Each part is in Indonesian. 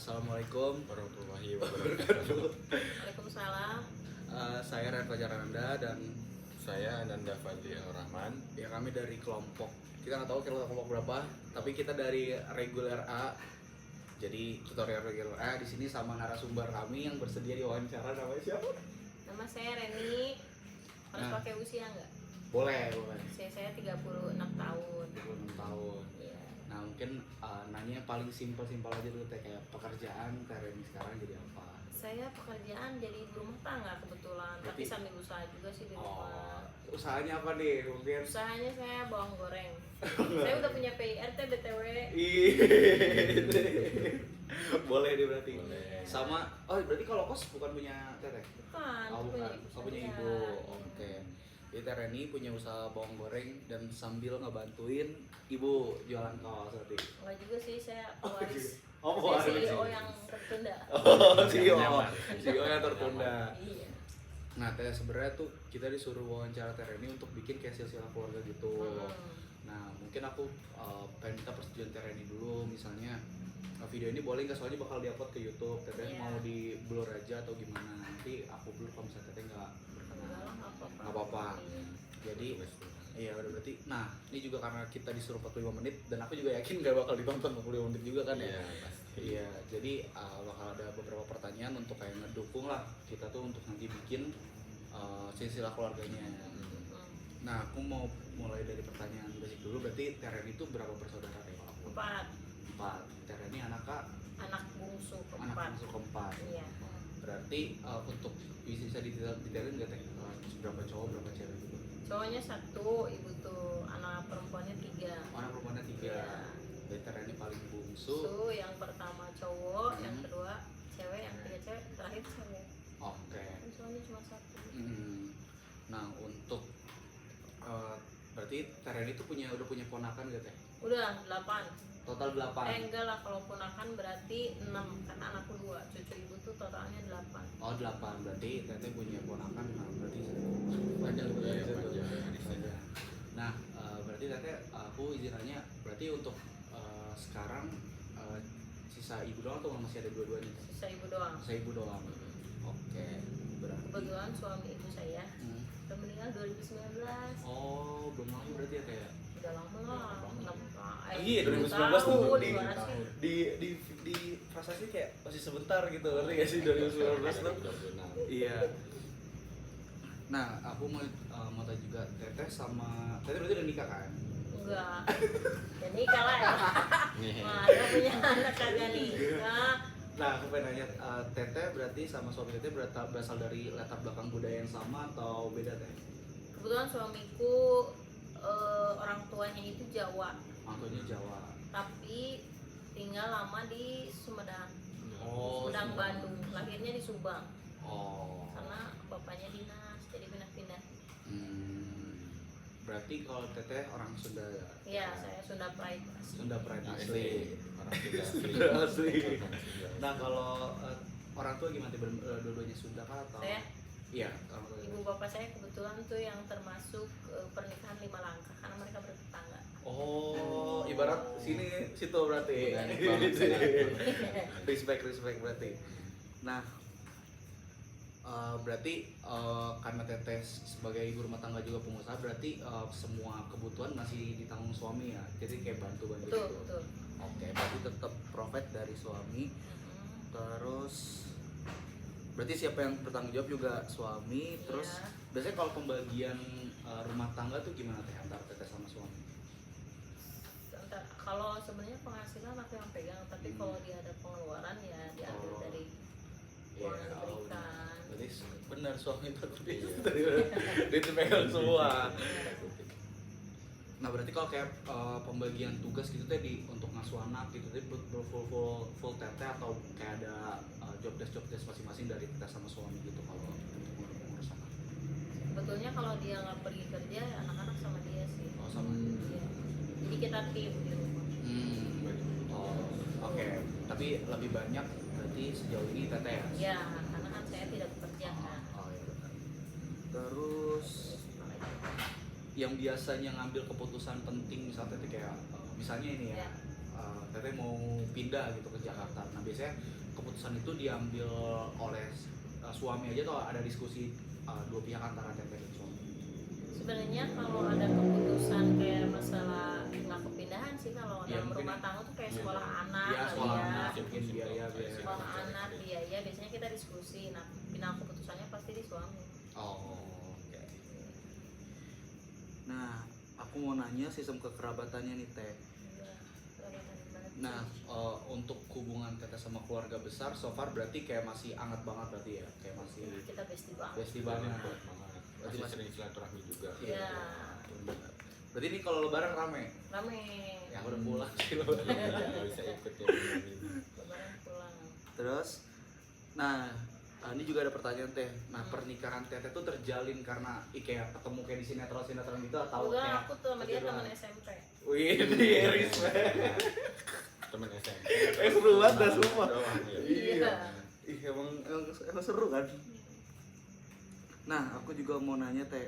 Assalamualaikum warahmatullahi wabarakatuh. Waalaikumsalam. Saya Ren Fajar Ananda dan Saya Ananda Fadli Rahman. ya kami dari kelompok, kita nggak tahu kelompok berapa, tapi kita dari reguler A. Jadi tutorial reguler A di sini sama narasumber kami yang bersedia diwawancara. Namanya siapa? Nama saya Reni. Harus Nah. pakai usia nggak? Boleh. Usia saya 36 tahun. 26 tahun. Iya. Nah mungkin nanya yang paling simpel aja dulu teh, kayak pekerjaan Reni sekarang jadi apa? Saya pekerjaan jadi ibu rumah tangga kebetulan, tapi Berarti- sambil usaha juga sih di rumah. Usahanya apa nih mungkin? Usahanya saya bawang goreng. Saya udah punya PIRT BTW. Boleh deh berarti. Boleh. Sama, berarti kalau kos bukan punya teteh? Bukan, Oh punya bukan, ibu punya saya. ibu. Oke. Jadi Teh Reni punya usaha bawang goreng dan sambil ngebantuin ibu jualan kaos berarti. Enggak juga sih, saya pewaris. Oh, Saya pewaris. CEO yang tertunda. Oh, CEO. Nyaman. CEO yang tertunda. Iya. Nah, Teh sebenarnya tuh kita disuruh wawancara Teh Reni untuk bikin kayak silsilah keluarga gitu. Nah, mungkin aku pengen minta persetujuan Teh Reni dulu, misalnya video ini boleh nggak, soalnya bakal diupload ke YouTube. Teteh Iya. mau di blur aja atau gimana? Nanti aku blur kalau misalnya Teteh nggak berkenan. Enggak lah, nggak apa-apa. Nggak apa-apa. Iya. Jadi iya udah berarti. Nah, ini juga karena kita disuruh 45 menit dan aku juga yakin nggak bakal ditonton 45 menit juga kan ya. Iya, pasti. Iya, jadi bakal ada beberapa pertanyaan untuk kayak ngedukung lah kita tuh untuk nanti bikin silsilah keluarganya. Nah, aku mau mulai dari pertanyaan basic dulu. Berarti Teh Reni itu berapa bersaudara deh? 4. Teh Reni anak Anak bungsu anak keempat. bungsu keempat. Iya. Berarti untuk bisa detailin nggak Teh? Berapa cowok, berapa cewek gitu? Cowoknya 1, ibu tuh, anak perempuannya 3. Anak perempuannya 3. Iya. Jadi Teh Reni paling bungsu. Yang pertama cowok, yang Hmm. kedua cewek, yang ketiga cewek, terakhir cewek. Oke. Kan cowoknya cuma 1. Nah, untuk berarti Teh Reni tuh udah punya ponakan gak Teh? Udah 8. Total 8. Enggak lah, kalau ponakan berarti 6, karena anakku 2. Cucu ibu tuh totalnya 8. Oh 8, berarti Teteh punya ponakan, nah berarti panjang Iya, banget. panjang. Nah, berarti Teteh, aku izin nanya, berarti untuk sekarang sisa ibu doang atau masih ada dua-duanya? Sisa ibu doang. Sisa ibu doang. Oke, berarti. Kebetulan suami ibu saya Hmm. udah meninggal 2019. Oh, belum lama berarti ya Teh ya? Udah lama lah. Iya, 2019 tuh di prasasti kayak masih sebentar gitu, ngerti gak sih 2019 tuh? Iya. Nah, aku mau tanya juga, Teteh sama Teteh berarti udah nikah kan? Enggak. Ya nikah lah ya. Nah, dia punya anak kagak nikah. Nah, aku pengen nanya, Teteh berarti sama suami Teteh berasal dari latar belakang budaya yang sama atau beda Teh? Kebetulan suamiku orang tuanya itu Jawa, Makanya Jawa. tapi tinggal lama di Sumedang. Oh, Sumedang, Sumedang. Bandung. Lahirnya di Subang. Oh. Karena bapaknya dinas, jadi pindah-pindah. Berarti kalau Teteh orang Sunda ya? Iya, saya Sunda Pride. Sunda Pride asli. Asli. Orang Sunda asli. Sunda asli. Nah, kalau orang tua gimana? Dua-duanya Sunda kah atau? Saya, Iya, orang tua. ibu bapak saya kebetulan tuh yang termasuk pernikahan 5 langkah karena mereka bertetangga. Oh, ibarat sini situ berarti. Organik banget sih. respect berarti. Nah, berarti karena Teteh sebagai ibu rumah tangga juga pengusaha, berarti semua kebutuhan masih ditanggung suami ya. Jadi kayak bantu-bantu Betul, gitu. betul. Oke, berarti tetap profit dari suami. Terus berarti siapa yang bertanggung jawab juga suami. Terus Iya. biasanya kalau pembagian rumah tangga tuh gimana Teh antara Teteh sama suami? Kalau sebenarnya penghasilan aku yang pegang, tapi kalau dia ada pengeluaran ya diambil Oh. dari Iya, uang yang diberikan. berarti benar suami tapi Iya. dia pegang semua. Nah, berarti kalau kayak pembagian tugas gitu teh untuk ngasuh anak gitu teh full Teteh atau kayak ada job desk masing-masing dari Teteh sama suami gitu kalau untuk ngurus anak. Sebetulnya kalau dia nggak pergi kerja, anak-anak sama dia sih. Oh, sama. Iya. Jadi kita tim di rumah. Oh, oke. Tapi lebih banyak berarti sejauh ini Teteh ya? Ya, karena kan saya tidak bekerja kan. Oh iya benar. Terus yang biasanya ngambil keputusan penting misalnya Teteh kayak misalnya ini ya, Ya. teteh mau pindah gitu ke Jakarta. Nah biasanya keputusan itu diambil oleh suami aja atau ada diskusi dua pihak antara teteh dan suami? Sebenarnya kalau ada keputusan kayak masalah nggak kepindahan sih, kalau Ya, dalam mungkin rumah tangga tuh kayak sekolah anak, ya sekolah ya, anak, mungkin biaya sekolah anak, biaya, biasanya kita diskusi. Nah, final keputusannya pasti di suami. Oh, oke. Nah, aku mau nanya sistem kekerabatannya nih teh. Iya, kelihatan banget. Nah, untuk hubungan teteh sama keluarga besar so far berarti kayak masih hangat banget berarti ya, kayak masih Kita bestie banget. bestie banget. Masih sering silaturahmi juga. Iya. Berarti ini kalau lebaran rame? Rame. Ya udah pulang sih lebaran. Nggak bisa ikut ya ini. Lebaran pulang. Terus, nah ini juga ada pertanyaan teh. Nah pernikahan teteh tuh terjalin karena kayak ketemu kayak di sinetron gitu atau Enggak, kayak aku tuh sama dia kejuruan? teman SMP. Wih, respect. Temen SMP. Seru banget dah semua. Doang, ya. Iya. Ih, emang seru kan? Nah, aku juga mau nanya teh,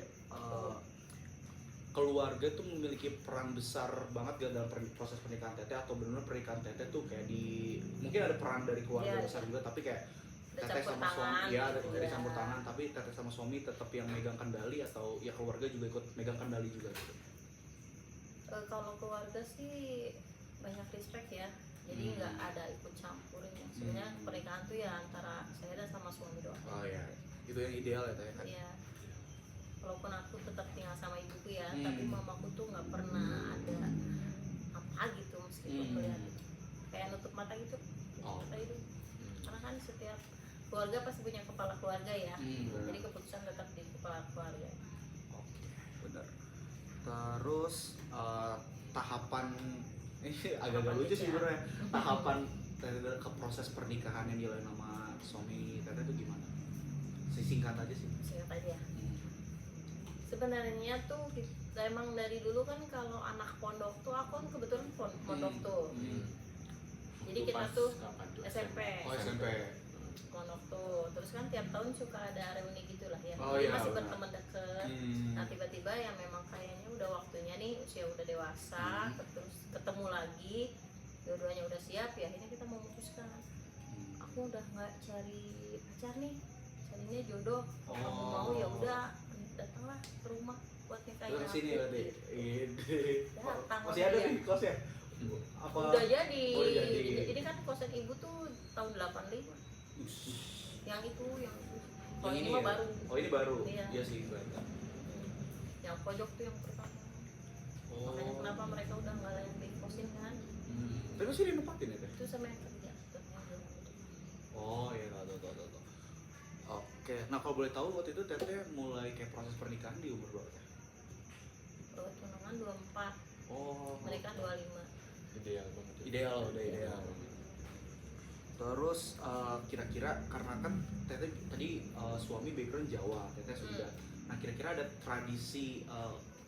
keluarga tuh memiliki peran besar banget gak dalam proses pernikahan teteh atau benar-benar pernikahan teteh tuh kayak di mungkin ada peran dari keluarga Iya, besar iya. juga tapi kayak Ada teteh campur sama suami tangan ya gitu, dari ya. campur tangan tapi teteh sama suami tetap yang megang kendali atau ya keluarga juga ikut megang kendali juga gitu. Kalau keluarga sih banyak respect ya, jadi nggak ada ikut campurin. Sebenarnya pernikahan tuh ya antara saya dan sama suami doang. Oh iya, itu yang ideal ya teh kan. Iya. Walaupun aku tetap tinggal sama ibuku ya, Hmm. tapi mamaku tuh nggak pernah ada apa gitu meskipun kuliah gitu. Kayak nutup mata gitu. Oh. Mata itu. Karena kan setiap keluarga pasti punya kepala keluarga ya. Benar. Jadi keputusan tetap di kepala keluarga. Oke, benar. Terus tahapan ini agak-agak lucu sih sebenarnya. Tahapan teteh ke proses pernikahan yang dilalui sama suami teteh itu gimana? Singkat aja sih. Singkat aja. Sebenarnya tuh kita emang dari dulu kan kalau anak pondok tuh aku kan kebetulan pondok tuh. Jadi Itu kita pas tuh kapan tuh? SMP. Oh SMP. Pondok tuh. Terus kan tiap tahun suka ada reuni gitulah ya. Oh, Jadi iya, masih benar. berteman deket. Nah tiba-tiba ya memang kayaknya udah waktunya nih, usia udah dewasa, terus ketemu lagi, dua-duanya udah siap ya, akhirnya kita memutuskan. Aku udah nggak cari pacar nih, carinya jodoh. Kalau kamu mau ya udah datanglah ke rumah buat nikahin Terus sini aku. berarti. Datang Masih ada dia. nih kosnya. Apa? Udah jadi. Oh, udah jadi. Jadi kan kosan ibu tuh tahun 85. Yang itu. Kalau ini mah ya? baru. Oh ini baru. Iya. Iya sih kelihatan. Yang pojok tuh yang pertama. Oh. Makanya kenapa mereka udah nggak layak di kosin kan? Tapi masih ditempatin ya teh? Itu sama yang kerja. Tuh, yang belum. Oh iya tahu. Oke. Nah kalau boleh tahu waktu itu teteh mulai kayak proses pernikahan di umur berapa teh? Kalau tunangan 24, Oh. mereka 25. Ideal banget. Ideal, udah ideal. Terus kira-kira karena kan teteh tadi suami background Jawa, teteh Sunda. Nah kira-kira ada tradisi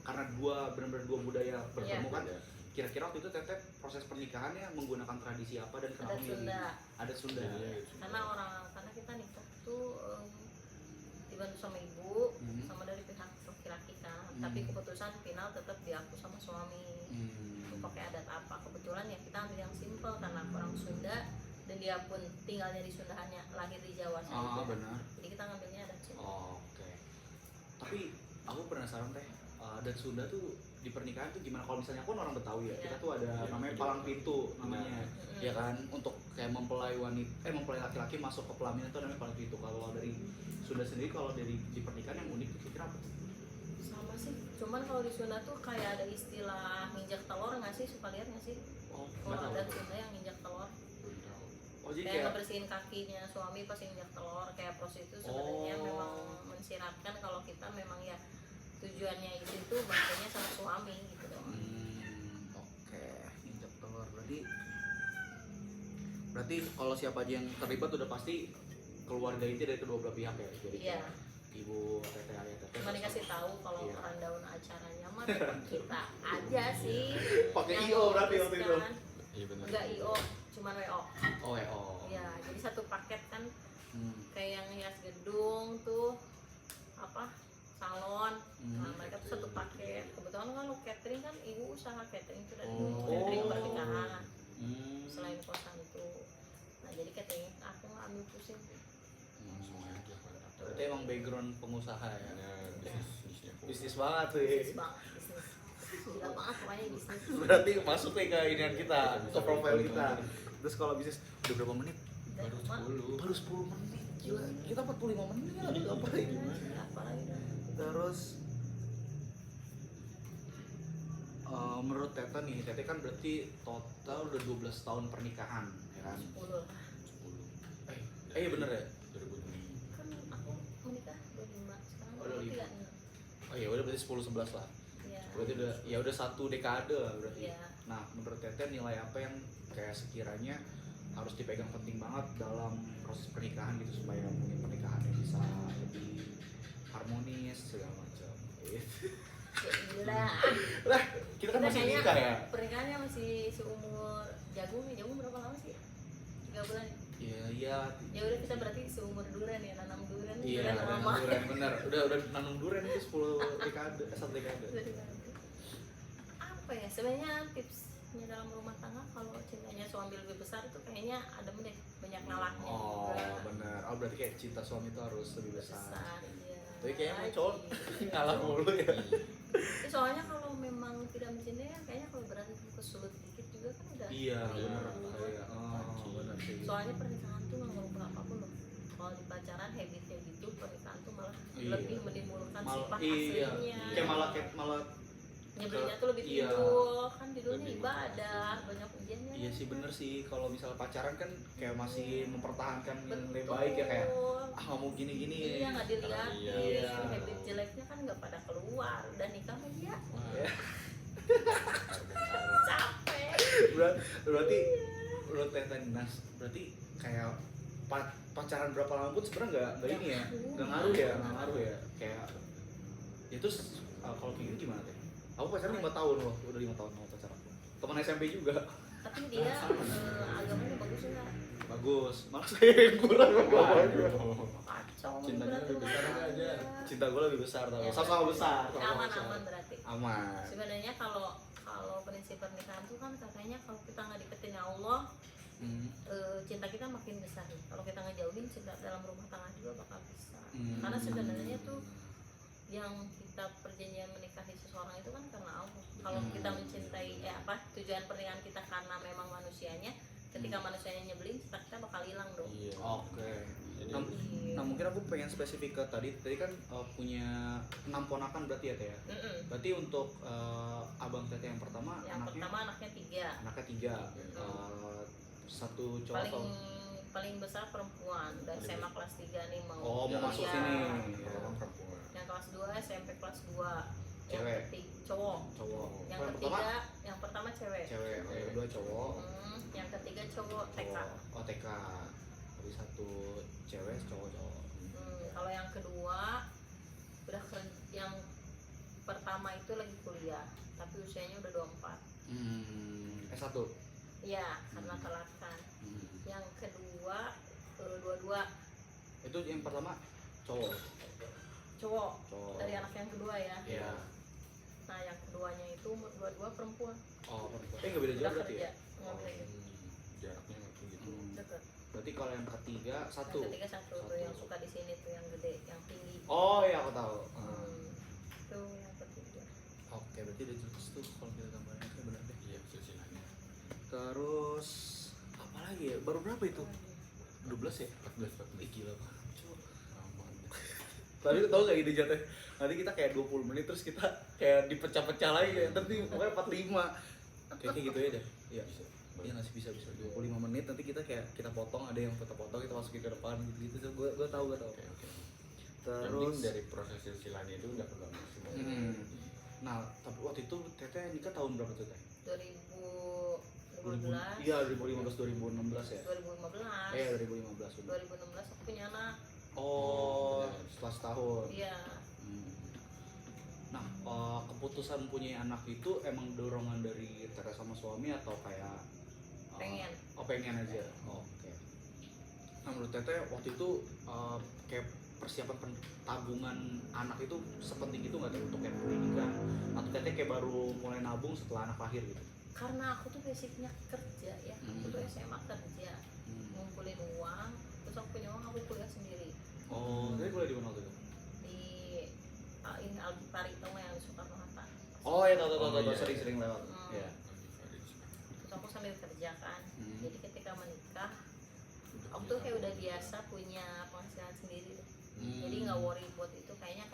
karena benar-benar dua budaya bertemu kan? Iya. Kira-kira waktu itu teteh proses pernikahannya menggunakan tradisi apa dan kenapa Adat milih? Sunda. Adat Sunda. Karena kita nikah tuh dibantu sama ibu, sama dari pihak laki-laki kan. Tapi keputusan final tetap di aku sama suami. Mau pakai adat apa? Kebetulan ya kita ambil yang simple karena aku orang Sunda dan dia pun tinggalnya di Sunda, hanya lahir di Jawa saja. Benar. Jadi kita ngambilnya adat Sunda. Oke. Tapi aku penasaran teh, adat Sunda tuh di pernikahan tuh gimana? Kalau misalnya aku kan orang Betawi ya, Iya. kita tuh ada namanya palang pintu namanya, ya kan, untuk kayak mempelai mempelai laki-laki masuk ke pelaminan itu namanya palang pintu. Kalau dari Sunda sendiri, kalau dari di pernikahan yang unik tuh kira-kira apa tuh? Sama sih, cuman kalau di Sunda tuh kayak ada istilah nginjak telur nggak sih? Suka lihat nggak sih? Oh, Kalau adat Sunda yang nginjak telur, oh jadi kayak kayak ngebersihin kakinya suami pas nginjak telur, kayak proses itu sebenarnya Oh. memang mensyaratkan kalau kita memang ya tujuannya itu tuh bangkainya sama suami gitu doang. oke, injak telur berarti kalau siapa aja yang terlibat udah pasti keluarga inti dari kedua belah pihak ya, jadi Iya. kayak ibu, teteh, ayah, teteh. Cuma dikasih tahu kalau Iya. rundown acaranya mah tetap kita aja sih. Pakai yang IO berarti waktu itu. memutuskan. Iya benar. Enggak IO, cuman WO. Oh. Ya, jadi satu paket kan Hmm. kayak yang hias gedung tuh apa salon. Nah, mereka tuh satu paket. Kebetulan kan lo catering kan ibu usaha catering tuh dari dulu, Oh. catering pernikahan. mutusin. Langsung aja kontak. Berarti emang background pengusaha ya. Benar, bisnisnya full. Bisnis banget tuh. Bisnis banget, bisnis. Gila banget pokoknya bisnis. Berarti masuk nih ke inian kita, ke profile kita. Terus kalau bisnis udah berapa menit? Baru Mak, 10. Baru 10 menit. Gila, kita 45 menit lagi ngapain? apalagi dah. Terus menurut Tete nih, Tete kan berarti total udah 12 tahun pernikahan, ya kan? 10 lah. 10. Iya bener ya? 2006. Kan aku menikah 25 sekarang Oh, 25. 23. Oh iya udah berarti 10-11 lah. Iya. Berarti udah ya udah 1 dekade lah berarti. Iya. Nah, menurut Tete nilai apa yang kayak sekiranya harus dipegang penting banget dalam proses pernikahan gitu supaya mungkin pernikahannya bisa lebih harmonis segala macam. Gila. Lah, kita kan Kita masih kayaknya nikah ya. Pernikahannya masih seumur jagung. Jagung berapa lama sih? 3 bulan. Iya, iya. Ya udah kita berarti seumur durian ya, nanam durian. Iya, durian nanam lama. durian bener. Udah nanam durian itu 10 dekade, 1 dekade. Apa ya sebenarnya tipsnya dalam rumah tangga kalau cintanya suami lebih besar itu kayaknya ada banyak ngalahnya Oh, juga. bener. Oh, berarti kayak cinta suami itu harus lebih besar. Iya. Tapi kayaknya mau Lagi. cowok ngalah mulu ya. Ya, soalnya kalau memang tidak mencintai ya kayaknya kalau berantem kesulut dikit juga kan udah. Iya, Iya. bener. Kayak, oh, bener sih. Soalnya pernikahan tuh nggak merubah apapun loh. Kalau di pacaran habitnya gitu, pernikahan tuh malah Iya. lebih menimbulkan sifat iya. aslinya. Kayak malah Nyebelnya tuh lebih Iya. timbul, kan judulnya Lebih ibadah, banyak ujiannya. iya sih bener sih kalau misalnya pacaran kan kayak masih mempertahankan yang lebih Betul. baik ya kayak nggak mau gini-gini. Iya nggak dilihat, Iya. habit jeleknya kan nggak pada keluar, udah nikah mah dia Iya. capek. Berarti menurut Teh Nas berarti kayak pacaran berapa lama pun sebenarnya nggak ini ya nggak ngaruh ya kayak itu kalau kayak gini gimana Teh? Aku pacaran 5 tahun loh, udah 5 tahun sama pacar aku. Teman SMP juga. Tapi dia agamanya bagus nggak? Bagus, malah saya yang kurang agamanya. Kacau. Cintanya berarti lebih besar rumah aja. tangga. Cinta gue lebih besar tapi Ya, sama-sama besar. sama-sama besar. Aman berarti. Aman. Sebenarnya kalau prinsip pernikahan tuh kan katanya kalau kita nggak deketin Allah, Hmm. cinta kita makin besar. Kalau kita ngejauhin cinta dalam rumah tangga juga bakal besar. Hmm. Karena sebenarnya tuh yang kita perjanjian menikahi seseorang itu kan karena Allah. Kalau kita mencintai tujuan pernikahan kita karena memang manusianya, ketika manusianya nyebelin cinta kita bakal hilang dong. Iya. Oke. Jadi Nah, Iya. nah, mungkin aku pengen spesifik ke tadi kan punya 6 ponakan berarti ya Teh ya. Mm-mm. Berarti untuk abang Tete yang pertama Yang pertama anaknya 3. anaknya 3. Satu cowok atau Paling besar perempuan, udah SMA kelas 3 nih mau. oh mau masuk kuliah. sini orang perempuan. Yang kelas 2 SMP kelas 2. Yang Cewek. cowok. cowok. Yang Oh, ketiga, yang pertama cewek. cewek, yang kedua cowok. Yang ketiga cowok TK. Oh TK. Jadi satu cewek, cowok. Kalau yang kedua udah yang pertama itu lagi kuliah, tapi usianya udah 24. S1. Iya, karena telat kan. Yang kedua dua-dua Itu yang pertama cowok. cowok Cowok. dari anak yang kedua ya. Iya. Nah, yang keduanya itu umur 22 perempuan. Oh, perempuan. Nggak beda jauh Udah berarti ya? kerja. Nggak beda jauh. Jaraknya nggak begitu. Deket. Berarti kalau yang ketiga satu. Yang ketiga satu tuh yang suka di sini tuh yang gede, yang tinggi. Oh iya aku tahu. Itu yang ketiga. Oke, berarti udah jelas tuh kalau kita gambarin itu benar deh. Iya, silsilahnya. Terus apa lagi ya? Baru berapa itu? 12 ya? 14. Gila banget. Aman. Tadi tau gak ide jatuh? Nanti kita kayak 20 menit terus kita kayak dipecah-pecah lagi ya. Nanti pokoknya 45. Kayak gitu ya deh. Iya. Bisa. Iya nggak sih bisa 25 menit nanti kita kayak kita potong, ada yang foto-foto kita masukin ke depan gitu tuh. Gue tahu. Oke. Yang Terus penting dari proses silsilahnya itu udah kegabung semua. nah, tapi waktu itu Teteh nikah tahun berapa tuh Teh? 2015. Iya 2015 2016 ya. 2015. Iya 2015 bener. 2016 aku punya anak. Oh, setelah setahun. Iya. Nah, keputusan punya anak itu emang dorongan dari Teteh sama suami atau kayak Pengen. pengen aja. Oke. Nah, menurut Teteh waktu itu kayak persiapan tabungan anak itu sepenting itu nggak Teh untuk kayak pendidikan atau Teteh kayak baru mulai nabung setelah anak lahir gitu? Karena aku tuh basicnya kerja ya. Aku tuh SMA kerja. Ngumpulin uang, terus aku punya atau iya, sering-sering lewat. Hmm. Iya. Terus aku sambil kerja kan. Hmm. Jadi ketika menikah aku tuh kayak udah biasa punya penghasilan sendiri tuh. Jadi nggak worry buat itu, kayak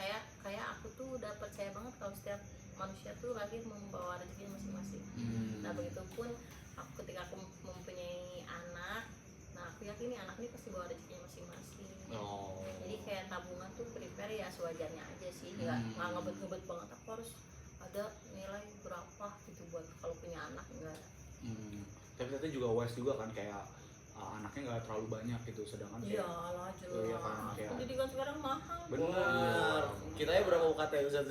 aku tuh udah percaya banget kalau setiap manusia tuh lahir membawa rezeki masing-masing. Nah begitupun aku ketika aku mempunyai anak, nah aku yakin nih anak ini pasti bawa rezeki masing-masing. Oh. Jadi kayak tabungan tuh prepare ya sewajarnya aja sih, nggak ngebet-ngebet banget aku harus ada nilai berapa gitu buat kalau punya anak, enggak. Tapi ternyata juga wise juga kan kayak anaknya nggak terlalu banyak gitu, sedangkan kayak Iyalah Iya kan, jelas, kayak- pendidikan sekarang mahal. bener. Kita ya berapa UKT Ustaz?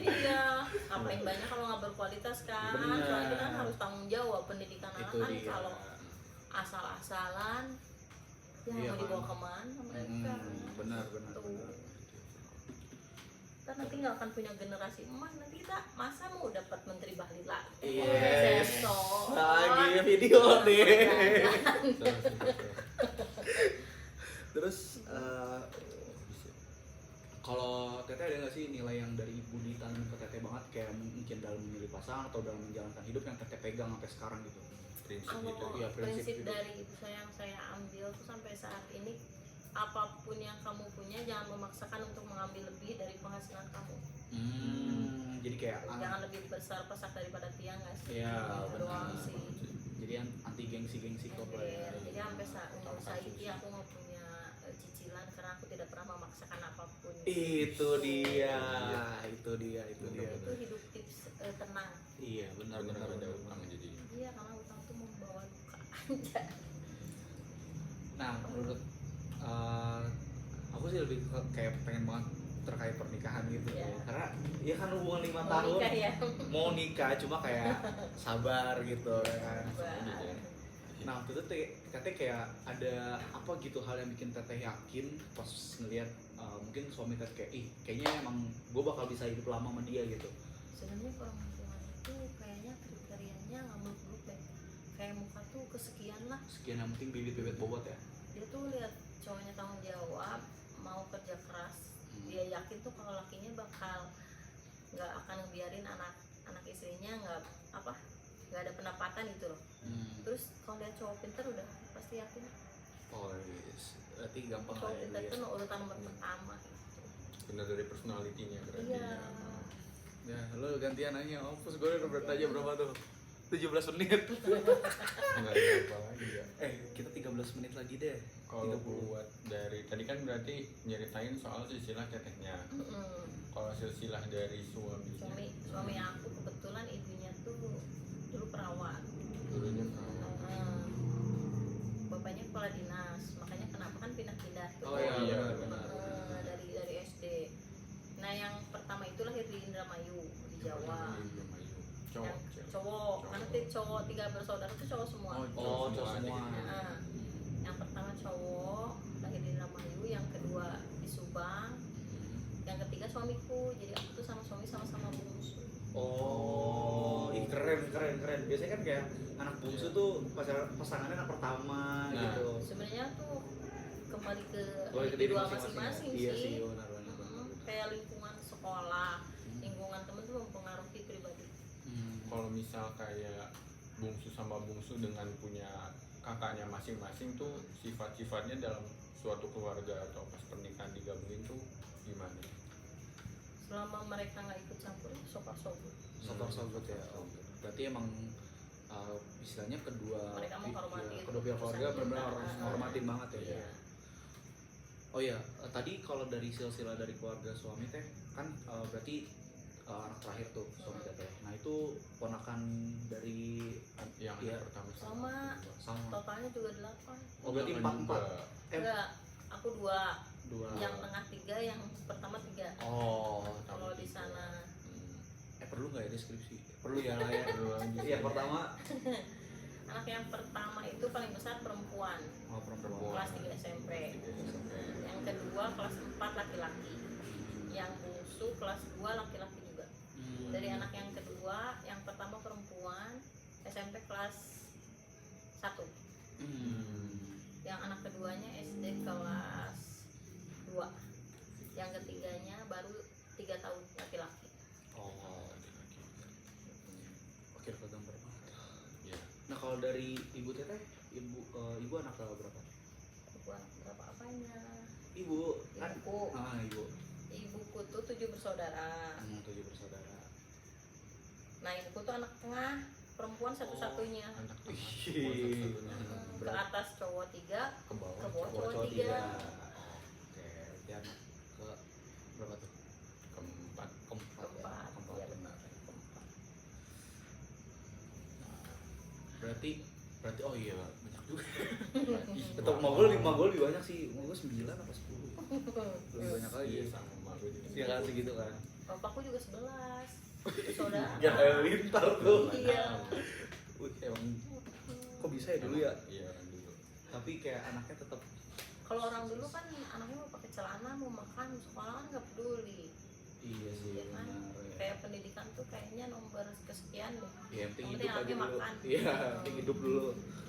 Iya, ngapain banyak kalau nggak berkualitas kan? Bener. Soalnya kita kan harus tanggung jawab pendidikan anak Itu kan, dia. kalau asal-asalan ya Iya mau kan. dibawa kemana mereka? Benar. Tuh. Kita nanti nggak akan punya generasi emas, nanti kita masa mau dapat menteri bahlila. Yes. Sensor. Lagi video nih. Terus kalau Teteh ada nggak sih nilai yang dari ibu ditanam ke Teteh banget, kayak mungkin dalam memilih pasangan atau dalam menjalankan hidup yang Teteh pegang sampai sekarang gitu? Prinsip Kalau itu Iya, prinsip prinsip gitu. dari ibu saya yang saya ambil tuh sampai saat ini, apapun yang kamu punya jangan memaksakan untuk mengambil lebih dari penghasilan kamu. Jadi kayak Jangan lebih besar pesak daripada tiang, nggak sih? Iya, Itu doang benar. sih. jadi anti gengsi kok lah ya. Jadi sampai saat umur saya ini aku nggak punya cicilan karena aku tidak pernah memaksakan apapun. Itu dia. Itu hidup tips tenang. Iya, benar. ada utang jadi Iya, karena utang tuh membawa luka aja. Nah, menurut aku sih lebih kayak pengen banget terkait pernikahan gitu. Iya. Karena ya kan hubungan 5 Mau tahun nikah ya. mau nikah cuma kayak sabar gitu ya kan. Nah, waktu itu katanya kayak ada apa gitu hal yang bikin Teteh yakin pas ngeliat mungkin suami Teteh kayak kayaknya emang gue bakal bisa hidup lama sama dia gitu. Sebenarnya perempuan itu kayaknya kriterianya nggak muluk-muluk deh. Kayak muka tuh kesekian lah. Sekian yang penting bibit-bibit bobot ya. Dia tuh lihat cowoknya tanggung jawab, mau kerja keras. Dia yakin tuh kalau lakinya bakal nggak akan ngebiarin anak istrinya nggak ada pendapatan gitu loh. Terus kalau lihat cowok pinter udah pasti yakin Oh, yes. Berarti gampang cowok lah ya. pinter dia. itu urutan nomor pertama gitu. benar dari personalitinya berarti. Iya. Ya, lo gantian nanya. Oh, terus gue udah bertanya berapa tuh? 17 menit. Nggak ada apa lagi ya. Kita 13 menit lagi deh. Kalau 30. buat dari tadi kan berarti nyeritain soal silsilah tetehnya. Kalau silsilah dari suaminya, Suami aku kebetulan ibunya tuh dulu perawat. dulunya Bapaknya kepala dinas, makanya kenapa kan pindah-pindah tuh. Oh iya, benar. Dari SD. Nah yang pertama itu lahir di Indramayu di Jawa. cowok, Yang cewek. cowok, karena tuh cowok 3 bersaudara tuh cowok semua. Oh, cowok semua. Nah, yang pertama cowok lahir di Indramayu, yang kedua di Subang, yang ketiga suamiku. Jadi aku tuh sama suami sama-sama bungsu. Oh, keren. Biasanya kan kayak anak bungsu tuh pasangannya anak pertama Nah. gitu. Sebenarnya tuh kembali ke diri individual masing-masing. masing-masing Iya sih. sih, benar. Kayak lingkungan sekolah, lingkungan temen tuh mempengaruhi pribadi. Kalau misal kayak bungsu sama bungsu dengan punya kakaknya masing-masing tuh sifat-sifatnya dalam suatu keluarga atau pas pernikahan digabungin tuh gimana? Selama mereka nggak ikut campur, sokak-sokak. Sokor ya. Berarti emang istilahnya Mereka menghormati itu. kedua pihak keluarga Urusan benar-benar kita. harus menghormatin banget ya. Iya. Oh iya, tadi kalau dari silsilah dari keluarga suami teh kan berarti anak terakhir tuh suami teteh. Nah itu ponakan dari Yang Iya. anak pertama Sama. kedua. sama. Totalnya juga 8. Oh berarti Jangan 4. juga. Enggak, aku 2. Dua. Yang tengah 3, yang pertama 3. Oh, Kalau di sana perlu nggak ya deskripsi? Perlu ya lah ya. Perlu lagi. Iya pertama. anak yang pertama itu paling besar perempuan, Oh perempuan. kelas 3 SMP. Yang kedua kelas 4 laki-laki. Yang bungsu kelas 2 laki-laki juga. Dari anak yang kedua, yang pertama perempuan, SMP kelas 1. Yang anak keduanya SD kelas 2. Yang ketiganya baru 3 tahun laki-laki. Oh. kalau dari ibu teteh, ibu anak berapa? Ibu anak berapa apanya? Ibu kan Ibuku. ibu Ibuku tuh 7 bersaudara. 7 bersaudara. Nah ibuku tuh anak tengah, perempuan satu-satunya. Anak tengah, Ih. satu-satunya. Ke atas cowok 3, Ke bawah ke bawah Cowok cowok 3. tiga. Oke, berarti anak ke berapa tuh? keempat. Keempat. Keempat, iya benar. Keempat. Nah, berarti oh iya banyak juga. Tetap Mogol lebih banyak sih. Mogol 9 apa 10? Lebih banyak lagi. Iya, sama malu juga. Iya kan segitu kan. Bapakku juga 11 saudara. Ya lintar tuh. Iya. Emang kok bisa ya dulu ya? Iya dulu. Tapi kayak anaknya tetap Kalau orang dulu kan anaknya mau pakai celana, mau makan, sekolah kan nggak peduli. iya sih Iya kan? benar ya. Kayak pendidikan tuh kayaknya nomor kesekian deh. Ya, yang penting Yang hidup penting aja anaknya dulu. makan. Iya, yang penting hidup dulu.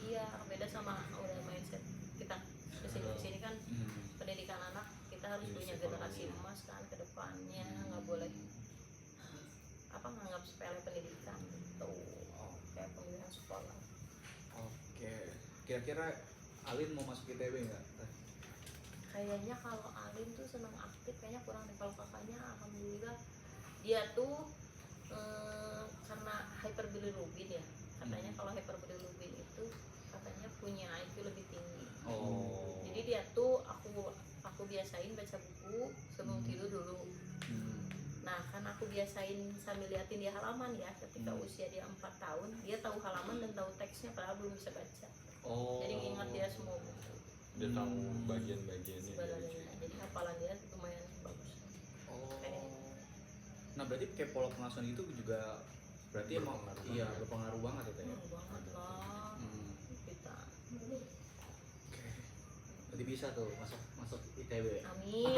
Iya, beda sama udah mindset kita kesini kan pendidikan anak kita harus Iya, punya psikologi. generasi emas kan ke depannya, nggak boleh nganggap sepele pendidikan gitu. Kayak pemilihan sekolah. Oke. Kira-kira Alin mau masuk ITB nggak? Kayaknya kalau Alin tuh senang aktif, kayaknya kurang deh. Kalau kakaknya alhamdulillah dia tuh karena hyperbilirubin ya, katanya kalau hyperbilirubin itu katanya punya IQ lebih tinggi. Oh. Jadi dia tuh aku biasain baca buku sebelum tidur dulu. Nah kan aku biasain sambil liatin dia halaman ya, ketika usia dia 4 tahun dia tahu halaman dan tahu teksnya padahal belum bisa baca. Oh. Jadi ingat dia semua buku Dia tahu bagian-bagiannya dari sebenarnya. situ. Jadi hafalan dia lumayan bagus. Oh. Kayaknya. Nah berarti kayak pola pengasuhan itu juga berarti emang Berpengaruh iya banget. berpengaruh banget ya Teh? Banget lah kita. Oke. Berarti bisa tuh masuk ITB. Amin.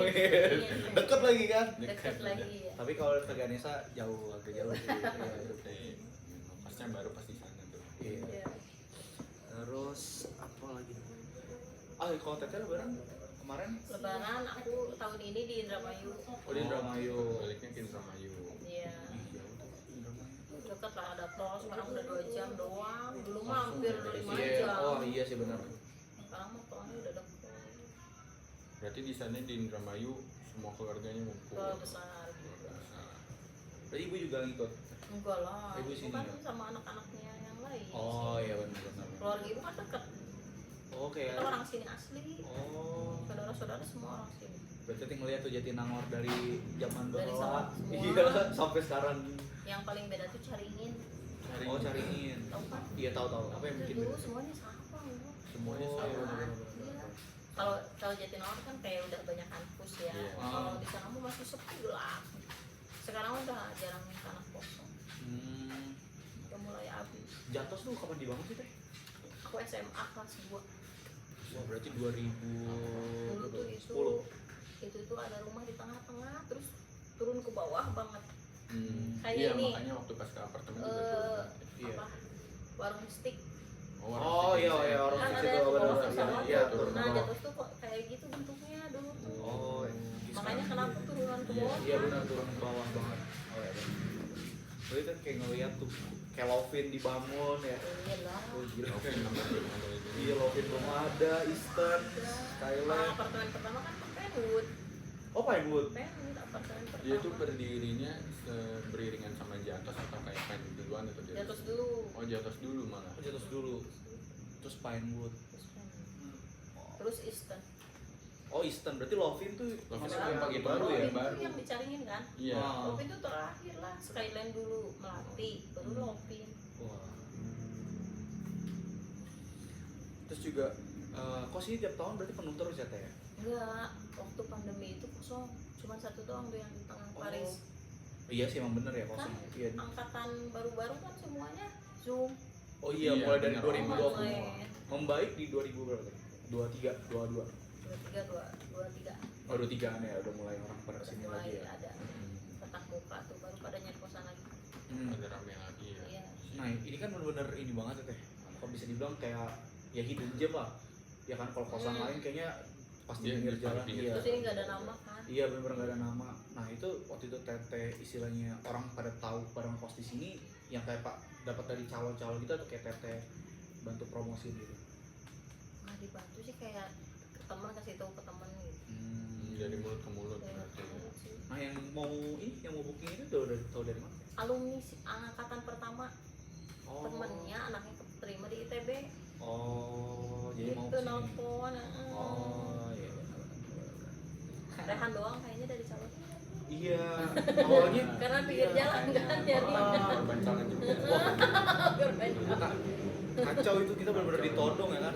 Deket lagi kan? Dekat lagi ya. Tapi kalau ke Ganesha agak jauh sih. Iya. Pasnya baru pasti sana tuh. Iya. Iya. Terus apa lagi? Kalau Teteh lebaran kemarin Lebaran aku tahun ini di Indramayu. oh di Indramayu. Baliknya ke Indramayu. Iya. Jauh tuh Indramayu. Dekat lah, ada tol. Sekarang udah 2 jam doang. Dulu mah hampir 5 Iya, jam. oh iya sih benar. Sekarang mah tolnya udah dekat. Berarti di sana di Indramayu semua keluarganya ngumpul. Keluarga besar. Keluarga besar. Berarti ibu juga ngikut. Enggak lah. Ibu Ibu sini kan ya? sama anak-anaknya yang lain. Oh iya benar. Keluarga ibu kan dekat. Oh kayak Kita orang sini asli. oh Saudara-saudara semua orang sini. berarti tinggal lihat tuh Jatinangor dari zaman Dari bahwa semua. iya sampai sekarang. Yang paling beda tuh Caringin. Oh cariin. Tahu kan? Iya tahu apa yang bikin Dulu beda? semuanya sama loh. Semuanya Oh, sama. iya, benar. Iya. Kalau Jatinangor kan kayak udah banyak kampus ya. Iya. Kalau di sana mah masih sepi gelap. Sekarang udah jarang tanah kosong. Udah mulai habis. Jatos tuh kapan dibangun sih Teh? Aku SMA kelas 2. Wah berarti 2000 Dulu tuh itu tuh ada rumah di tengah-tengah terus turun ke bawah banget. Kayak Iya ini. makanya waktu pas ke apartemen juga turun. Iya. Apa? Warung stick. Oh iya iya orang Kan situ ada ke bawah benar. ke bawah Iya tuh. turun ke Nah, bawah. Jatos tuh kok kayak gitu bentuknya dulu tuh. Oh Makanya kenapa turunan ke Iya, bawah? iya kan? benar turun ke bawah banget. Oh iya benar. Berarti kan kayak ngeliat tuh kayak Lovin dibangun ya. Iya lah. Oh gila. Oke, namanya belum ada itu. Iya Lovin belum ada, Eastern, Skyline. Apartemen pertama kan Penwood. Oh Pinewood. Penwood apartemen pertama. Dia tuh berdirinya beriringan sama Jatos atau kayak Pine duluan atau Jatos dulu. Oh Jatos dulu malah. Oh, Jatos dulu. Terus Pinewood. Terus Penwood. Terus Eastern. Oh Eastern berarti Lovin tuh Lovin masih yang yang pakai baru ya? Lovin baru. tuh yang dicaringin kan? Iya. Ah. Lovin tuh terakhir lah. Skyline dulu, Melati, baru Lovin. Wah. Terus juga kok sih tiap tahun berarti penuh terus ya Teh? Enggak, waktu pandemi itu kosong. Cuma satu doang tuh yang di tengah Paris. Iya sih emang bener ya kosong. Kan Iya. angkatan baru-baru kan semuanya Zoom. Oh iya, Iya, mulai dari bener. 2020. Online. Membaik di 2000 berapa tadi? 23, 22. 23. Oh 23 ya udah mulai orang pada kesini Mulai lagi ya. ada tetap muka tuh baru pada nyari kosan lagi. Ada rame lagi ya. Iya. Nah ini kan bener-bener ini banget ya Teh. Kalau bisa dibilang kayak ya hidden gem lah. Ya kan kalau kosan lain kayaknya pasti Dia pinggir di jalan. pinggir Iya. Terus ini nggak ada nama kan? Iya bener-bener gak ada nama. Nah itu waktu itu Teteh istilahnya orang pada tahu barang kos di sini yang kayak Pak dapat dari calo-calo gitu atau kayak Teteh bantu promosi gitu? nggak dibantu sih, kayak ke teman, kasih tahu ke teman gitu. Dari mulut ke mulut Dari berarti. teman sih. Nah yang mau booking itu udah tahu dari mana? Alumni angkatan pertama, Oh. temennya anaknya keterima di ITB Oh, jadi mau gitu, kesini. nelfon. Oh, iya. Rehan doang kayaknya dari calon, Iya, awalnya karena pinggir jalan kan jadi Bancalan juga. Nah, kacau itu, kita benar-benar ditodong ya kan.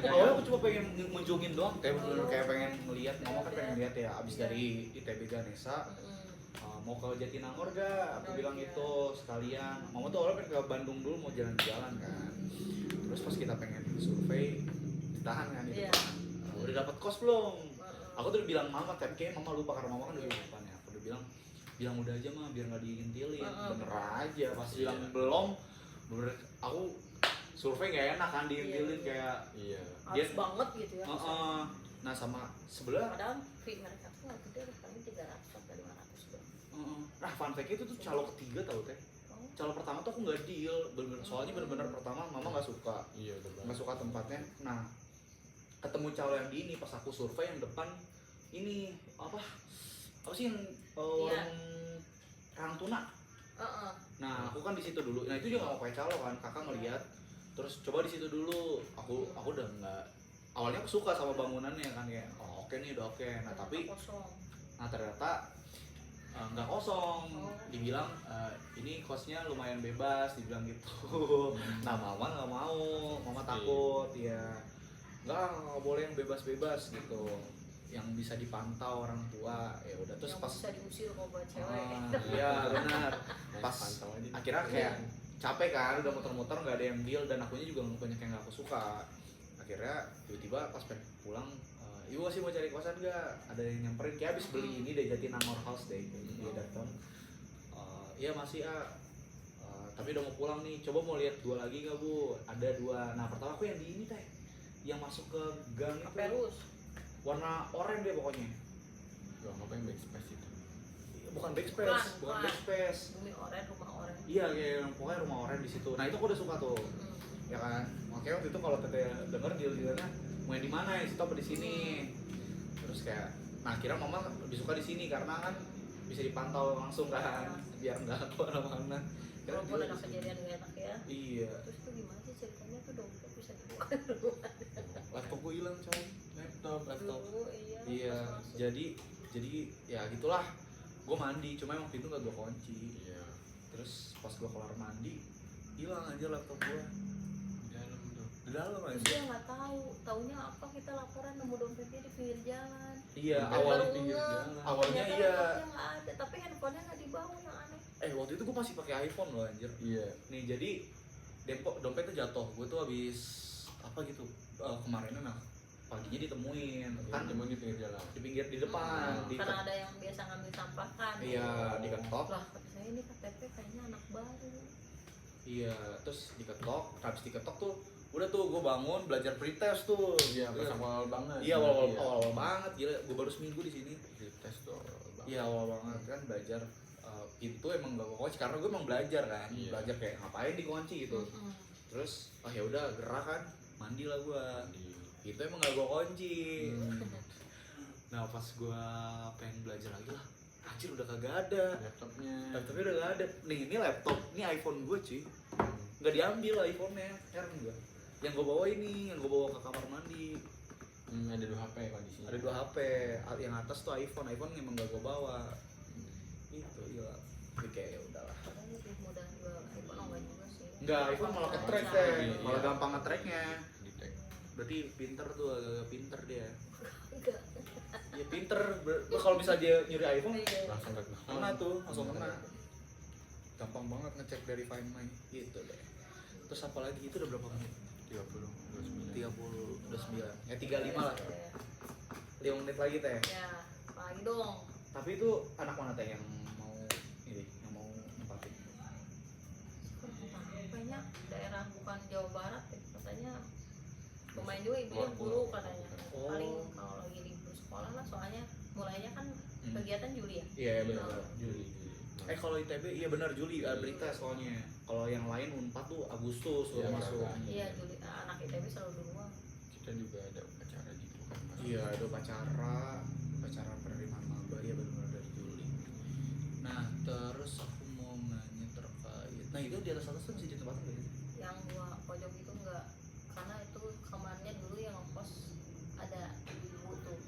Awalnya aku cuma pengen ngunjungin doang, kayak benar-benar kayak pengen ngeliat, mama kan pengen lihat ya, abis dari ITB Ganesha mau ke Jatinangor gak? Aku bilang itu sekalian. Mama tuh awalnya pengen ke Bandung dulu, mau jalan-jalan kan. Terus pas kita pengen survei, ditahan kan di Iya. depan. Udah dapat kos belum? Aku tuh udah bilang mama, tapi kayaknya mama lupa karena mama kan udah lupa ya. Aku udah bilang udah aja mah, biar nggak diintilin. Bener aja, pas bilang belum, bener aku survei nggak enak kan diintilin kayak Iya. harus banget gitu ya. Nah sama sebelah. Padahal fee mereka tuh nggak gede, paling 300 sampai 500 doang. Nah fun fact itu tuh calo ketiga tau teh. Calo pertama tuh aku nggak deal, soalnya bener-bener pertama mama nggak suka, Iya, udah nggak suka tempatnya. Nah ketemu calo yang di ini pas aku survei yang depan ini apa sih yang warung Karang Tuna. Nah aku kan di situ dulu. Nah itu juga nggak pakai calo kan, kakak ngeliat terus coba di situ dulu. Aku udah nggak, awalnya aku suka sama bangunannya kan, kayak oh oke nih udah oke. Nah tapi kosong. nah ternyata nggak kosong, dibilang ini kosnya lumayan bebas, dibilang gitu. Nah mama nggak mau, mama takut ya, nggak boleh yang bebas-bebas gitu, yang bisa dipantau orang tua. Ya udah terus yang pas bisa diusir kalau buat cewek. iya benar, pas pantau aja. akhirnya kayak capek kan, udah muter-muter nggak ada yang deal dan akunya juga banyak yang nggak aku suka. Akhirnya tiba-tiba pas pengen pulang, ibu masih mau cari kosan gak? Ada yang nyamperin, kayak abis beli ini deh, Jatinangor House deh, dia datang. Iya masih tapi udah mau pulang nih, coba mau lihat 2 lagi nggak bu? Ada 2. Nah pertama aku yang di ini teh, yang masuk ke gang itu Perus. warna oranye deh pokoknya. Gak ngapain backspace itu. Bukan backspace, bukan backspace. Bumi oren, rumah oren. Iya kayak pokoknya rumah oranye di situ. Nah itu aku udah suka tuh, ya kan? Makanya waktu itu kalau teteh denger deal-dealnya mau yang di mana ya, situ apa di sini. Terus kayak, nah kira mama lebih suka di sini karena kan bisa dipantau langsung kan, biar nggak kemana-mana. Walaupun ada kejadian gak enak ya. Iya. Terus tuh gimana sih ceritanya tuh, dompet bisa dibuka Laptop gue hilang coy. Laptop. dulu. Iya. Masuk. Jadi ya gitulah. Gue mandi, cuma emang pintu gak gue kunci. Iya. Terus pas gue kelar mandi, hilang aja laptop gue. Di dalam tuh. Di dalam Terus aja. dia nggak tahu, taunya apa, kita laporan nemu dompetnya di pinggir jalan. Iya, Baru awalnya pinggir ngeh, jalan. Awalnya ternyata iya. laptopnya nggak ada, tapi handphonenya nggak dibawa, yang aneh. Waktu itu gue masih pakai iPhone loh anjir. Iya. Nih jadi dompetnya jatuh. Gue tuh habis apa gitu kemarin nah paginya ditemuin kan Kan cuma di pinggir jalan. di pinggir di depan di Karena ada yang biasa ngambil sampah kan. iya diketok. Lah kata saya, ini KTP kayaknya anak baru. Iya terus diketok. Habis diketok tuh udah tuh gue bangun belajar pretest tuh. Iya, pas awal banget. Iya awal banget gila. Gue baru seminggu di sini. Di tes tuh awal banget. Iya awal banget kan belajar pintu emang gak gue kunci karena gue emang belajar kan. Iya. Belajar kayak ngapain dikunci gitu. Terus ya udah gerak kan mandi lah gue. Itu emang gak gue kunci. Nah pas gue pengen belajar lagi lah, anjir udah kagak ada. Laptopnya udah gak ada. Nih ini laptop, ini iPhone gue cuy. Gak diambil iPhone-nya, heran gue. Yang gue bawa ini, yang gue bawa ke kamar mandi. Ada 2 HP kondisinya. Ada 2 HP, yang atas tuh iPhone emang gak gue bawa. Itu gila. Jadi kayak ya udahlah. Padahal lebih mudah jual iPhone, enggak juga sih. Enggak, iPhone malah ke-track Iya. deh. Malah gampang nge-tracknya. Di tag. Berarti pinter tuh, agak pinter dia. Enggak. Ya pinter, kalau misalnya dia nyuri iPhone, Iya. Langsung ke kena tuh, langsung kena. Gampang banget ngecek dari Find My gitu deh. Terus apa lagi, itu udah berapa menit? 30, 29. Ya 35 lah. 5 menit lagi teh. Ya, apalagi dong. Tapi itu anak mana teh yang mau ini, yang mau nempatin? Kayaknya daerah bukan Jawa Barat ya, katanya lumayan juga ibunya guru katanya. Oh. Paling kalau lagi libur sekolah lah, soalnya mulainya kan kegiatan Juli ya. Iya benar. Juli. Kalau ITB iya benar Juli berita soalnya. Kalau yang lain Unpad tuh Agustus udah Iya, masuk. kan. Iya Juli, ITB selalu duluan. Kita juga ada upacara gitu kan pas Iya, ada upacara penerimaan maba ya benar dari Juli. Nah, terus aku mau nanya terkait. Nah, itu di atas tuh masih ditempatin nggak sih? Yang gua pojok itu enggak, karena itu kamarnya dulu yang ngekos ada ibu tuh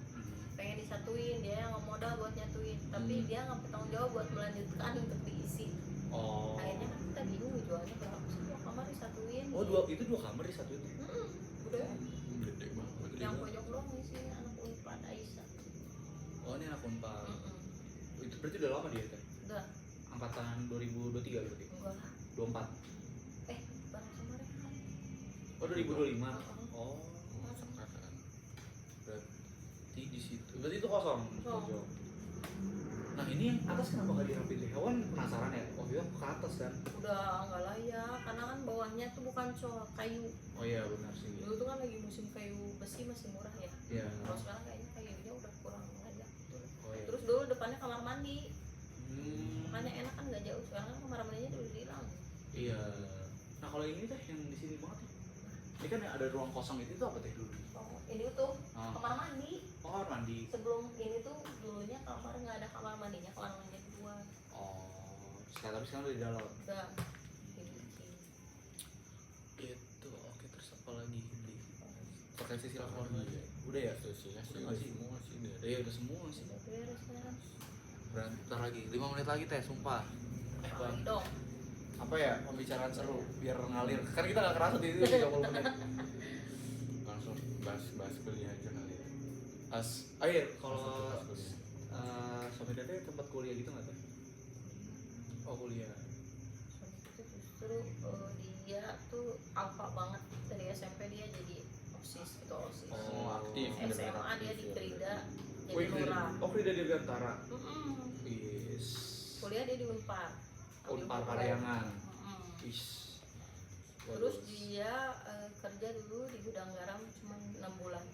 pengen disatuin, dia yang nggak modal buat nyatuin, tapi dia nggak bertanggung jawab buat melanjutkan untuk diisi. Oh. Akhirnya kan kita bingung jualnya berapa sih, 2 kamar disatuin. Oh, itu dua kamar di satu itu. Udah. gede banget. Yang pojok doang isinya anak Unpad Aisyah. Oh, ini anak Unpad. Mm-mm. Itu berarti udah lama dia itu. Udah. Angkatan 2023 berarti. Enggak lah. 24. Barang kemarin kan. Oh, 2025. Heeh. Oh. Oh, sekarang. Berarti di situ. Berarti itu kosong. Kosong. pojok. Nah, ini yang atas kenapa nggak dirapiin deh? Hewan penasaran ya. Oh, dia ke atas kan. Udah enggak layak, karena kan bawahnya tuh bukan cor, kayu. Oh iya, benar sih. Dulu tuh kan lagi musim kayu besi masih murah ya. Iya. Kalau sekarang kayaknya kayunya udah kurang layak gitu. Oh iya. Terus dulu depannya kamar mandi, Hmm. makanya enak kan nggak jauh. Sekarang kan kamar mandinya udah hilang. Iya. Nah, kalau ini teh yang di sini banget. Ini kan yang ada ruang kosong itu apa teh dulu? Oh, ini tuh Ah. kamar mandi. Oh, kamar mandi. Sebelum ini tuh dulunya kamar nggak ada kamar mandinya, kamar mandinya kedua. Oh. Tapi sekarang udah di dalam. Udah dibikin. Gitu. Oke, terus apa lagi? Terkait sisi keluarga. Udah ya? Itu sih ya Udah sih nggak sih? semua sih dari Iya, udah semua sih. Udah beres kan. Bentar lagi, 5 menit lagi teh, sumpah. Bang, Dong. apa ya pembicaraan seru biar ngalir. Kan kita nggak kerasa di 30 menit. langsung bahas kuliah aja kali ya. Oh iya, kalau Langsung ke bahas kuliah. suami Dede tempat kuliah gitu nggak teh? Oh, kuliah. Suami itu justru dia tuh alfa banget dari SMP dia jadi OSIS gitu OSIS. Oh, aktif. SMA dia di Krida jadi Wih, lurah. oh, Krida Dirgantara. Mm-mm. Is. Kuliah dia di Unpar. Unpar Parahyangan. Mm-mm. Is. Terus dia kerja dulu di gudang garam cuma 6 bulan.